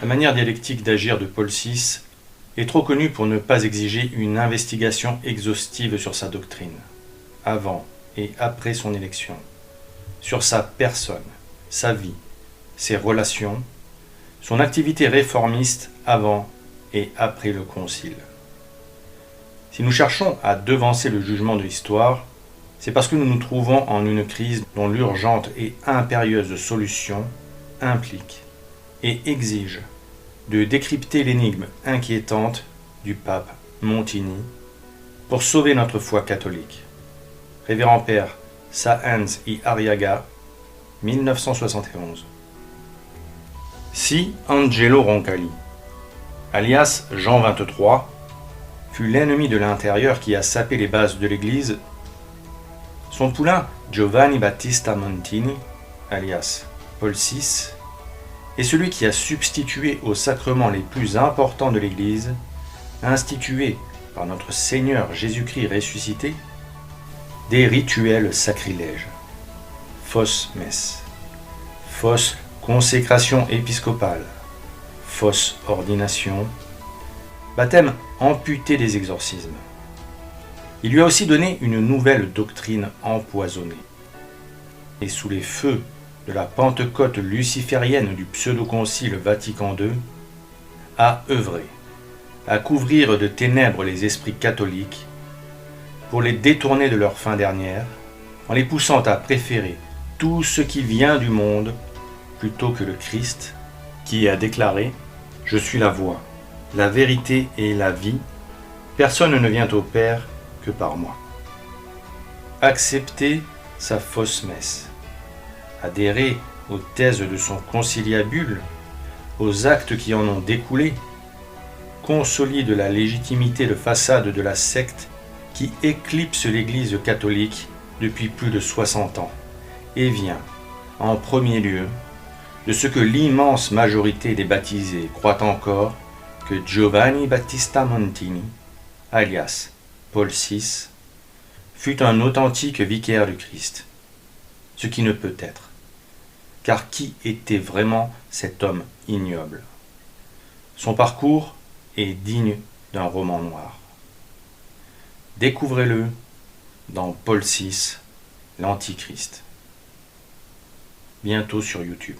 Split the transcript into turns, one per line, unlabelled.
La manière dialectique d'agir de Paul VI est trop connue pour ne pas exiger une investigation exhaustive sur sa doctrine, avant et après son élection, sur sa personne, sa vie, ses relations, son activité réformiste avant et après le Concile. Si nous cherchons à devancer le jugement de l'histoire, c'est parce que nous nous trouvons en une crise dont l'urgente et impérieuse solution implique et exige de décrypter l'énigme inquiétante du pape Montini pour sauver notre foi catholique. Révérend Père Sáenz y Arriaga, 1971. Si Angelo Roncalli, alias Jean 23, fut l'ennemi de l'intérieur qui a sapé les bases de l'Église, son poulain Giovanni Battista Montini, alias Paul VI, est celui qui a substitué aux sacrements les plus importants de l'Église, institués par notre Seigneur Jésus-Christ ressuscité, des rituels sacrilèges. Fausse messe, fausse consécration épiscopale, fausse ordination, baptême amputé des exorcismes. Il lui a aussi donné une nouvelle doctrine empoisonnée. Et sous les feux de la Pentecôte luciférienne du pseudo-concile Vatican II, a œuvré à couvrir de ténèbres les esprits catholiques pour les détourner de leur fin dernière, en les poussant à préférer tout ce qui vient du monde plutôt que le Christ, qui a déclaré « Je suis la voie, la vérité et la vie, personne ne vient au Père que par moi ». Accepter sa fausse messe, adhérer aux thèses de son conciliabule, aux actes qui en ont découlé, consolide la légitimité de façade de la secte qui éclipse l'Église catholique depuis plus de 60 ans et vient, en premier lieu, de ce que l'immense majorité des baptisés croient encore que Giovanni Battista Montini, alias Paul VI, fut un authentique vicaire du Christ, ce qui ne peut être. Car qui était vraiment cet homme ignoble? Son parcours est digne d'un roman noir. Découvrez-le dans Paul VI, l'Antichrist. Bientôt sur YouTube.